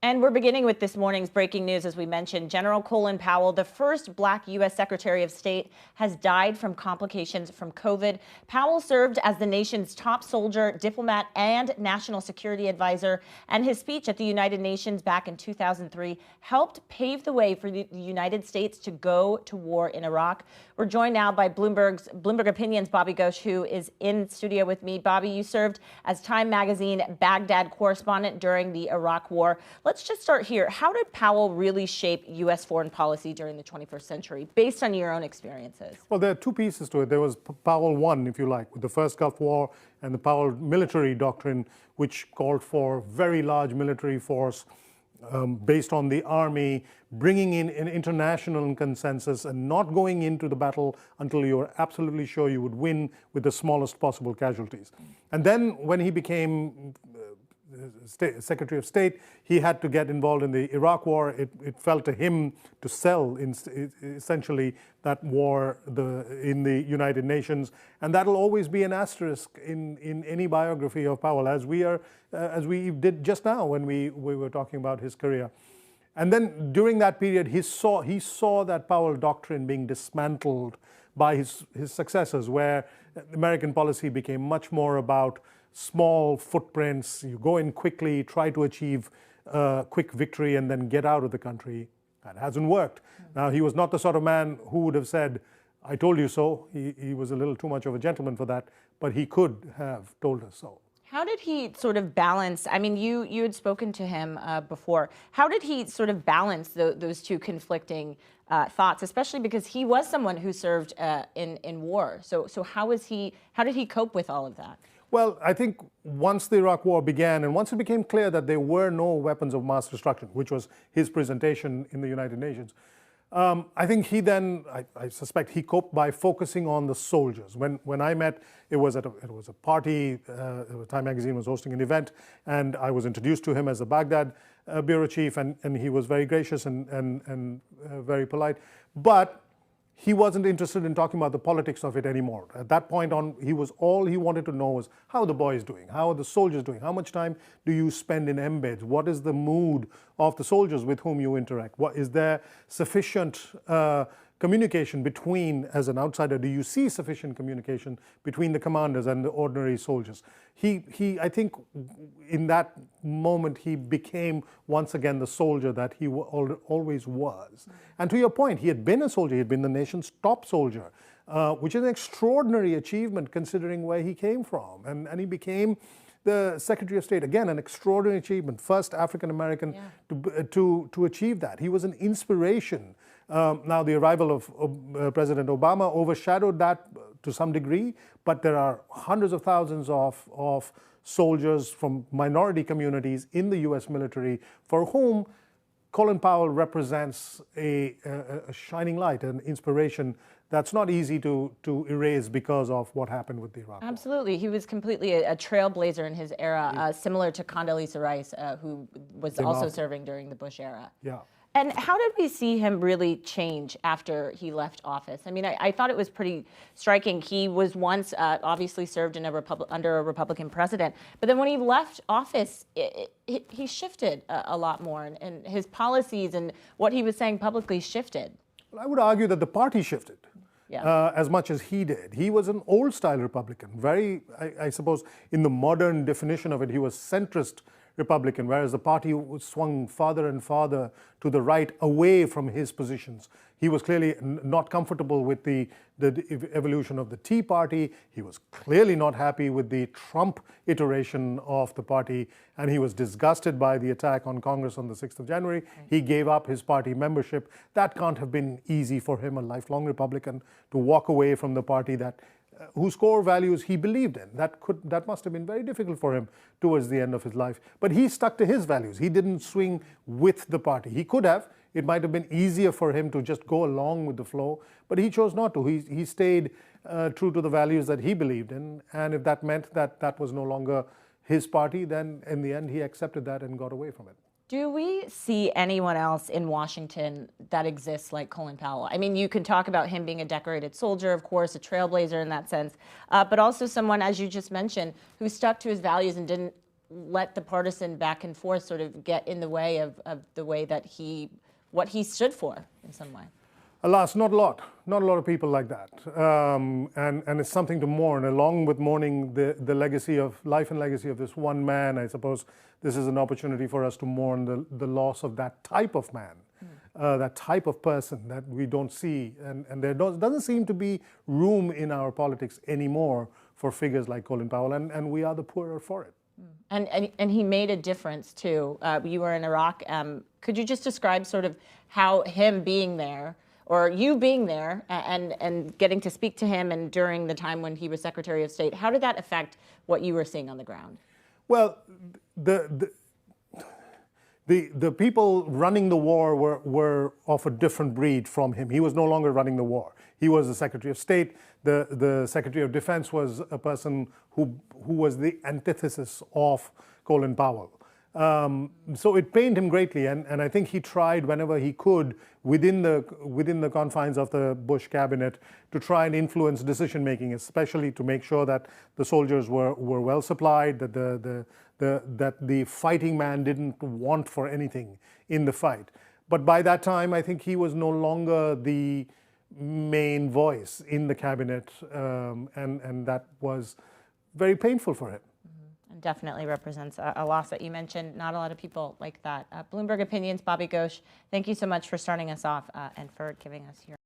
And we're beginning with this morning's breaking news. As we mentioned, General Colin Powell, the first Black U.S. Secretary of State, has died from complications from COVID. Powell served as the nation's top soldier, diplomat, and national security advisor, and his speech at the United Nations back in 2003 helped pave the way for the United States to go to war in Iraq. We're joined now by Bloomberg Opinion's Bobby Ghosh, who is in studio with me. Bobby, you served as Time Magazine Baghdad correspondent during the Iraq War. Let's just start here. How did Powell really shape U.S. foreign policy during the 21st century, based on your own experiences? Well, there are two pieces to it. There was Powell 1, if you like, with the first Gulf War, and the Powell military doctrine, which called for very large military force based on the army, bringing in an international consensus and not going into the battle until you were absolutely sure you would win with the smallest possible casualties. And then when he became Secretary of State, he had to get involved in the Iraq War. It fell to him to sell essentially that war in the United Nations, and that'll always be an asterisk in any biography of Powell, as we did just now when we were talking about his career. And then during that period, he saw that Powell Doctrine being dismantled by his successors, where American policy became much more about small footprints. You go in quickly, try to achieve quick victory, and then get out of the country. That hasn't worked. Now, he was not the sort of man who would have said, "I told you so." He was a little too much of a gentleman for that, but he could have told us so. How did he sort of balance? I mean, you had spoken to him before. How did he sort of balance those two conflicting thoughts, especially because he was someone who served in war? So how did he cope with all of that? Well, I think once the Iraq War began and once it became clear that there were no weapons of mass destruction, which was his presentation in the United Nations, I think he then, I suspect he coped by focusing on the soldiers. When I met, it was a party, Time Magazine was hosting an event, and I was introduced to him as a Baghdad bureau chief, and he was very gracious and very polite. But he wasn't interested in talking about the politics of it anymore. At that point on, all he wanted to know was how are the boys doing? How are the soldiers doing? How much time do you spend in embeds? What is the mood of the soldiers with whom you interact? Is there sufficient communication between, as an outsider, do you see sufficient communication between the commanders and the ordinary soldiers? I think in that moment, he became once again the soldier that he always was. And to your point, he had been a soldier. He had been the nation's top soldier, which is an extraordinary achievement considering where he came from. And he became the Secretary of State, again, an extraordinary achievement, first African-American to achieve that. He was an inspiration. Now, the arrival of President Obama overshadowed that to some degree, but there are hundreds of thousands of soldiers from minority communities in the U.S. military for whom Colin Powell represents a shining light, an inspiration that's not easy to erase because of what happened with the Iraq War. Absolutely. He was completely a trailblazer in his era, similar to Condoleezza Rice, who was also serving during the Bush era. Yeah. And how did we see him really change after he left office? I mean, I thought it was pretty striking. He was once obviously served in under a Republican president, but then when he left office, he shifted a lot more, and his policies and what he was saying publicly shifted. Well, I would argue that the party shifted. As much as he did. He was an old-style Republican, very, I suppose, in the modern definition of it, he was centrist Republican, whereas the party swung farther and farther to the right, away from his positions. He was clearly not comfortable with the evolution of the Tea Party. He was clearly not happy with the Trump iteration of the party, and he was disgusted by the attack on Congress on the 6th of January. He gave up his party membership. That can't have been easy for him, a lifelong Republican, to walk away from the party whose core values he believed in. That must have been very difficult for him towards the end of his life. But he stuck to his values. He didn't swing with the party. He could have. It might have been easier for him to just go along with the flow, but he chose not to. He stayed true to the values that he believed in, and if that meant that was no longer his party, then in the end he accepted that and got away from it. Do we see anyone else in Washington that exists like Colin Powell? I mean, you can talk about him being a decorated soldier, of course, a trailblazer in that sense, but also someone, as you just mentioned, who stuck to his values and didn't let the partisan back and forth sort of get in the way of the way that what he stood for in some way? Alas, not a lot. Not a lot of people like that. And it's something to mourn. Along with mourning the legacy of life and legacy of this one man, I suppose this is an opportunity for us to mourn the loss of that type of man, that type of person that we don't see. And there doesn't seem to be room in our politics anymore for figures like Colin Powell, and we are the poorer for it. And he made a difference too. You were in Iraq. Could you just describe sort of how him being there, or you being there and getting to speak to him, and during the time when he was Secretary of State, how did that affect what you were seeing on the ground? Well, the people running the war were of a different breed from him. He was no longer running the war. He was the Secretary of State. The Secretary of Defense was a person who was the antithesis of Colin Powell. So it pained him greatly, and I think he tried whenever he could within the confines of the Bush cabinet to try and influence decision making, especially to make sure that the soldiers were well supplied, that the fighting man didn't want for anything in the fight. But by that time, I think he was no longer the main voice in the cabinet, and that was very painful for him. And definitely represents a loss that you mentioned. Not a lot of people like that. Bloomberg Opinions, Bobby Ghosh, thank you so much for starting us off and for giving us your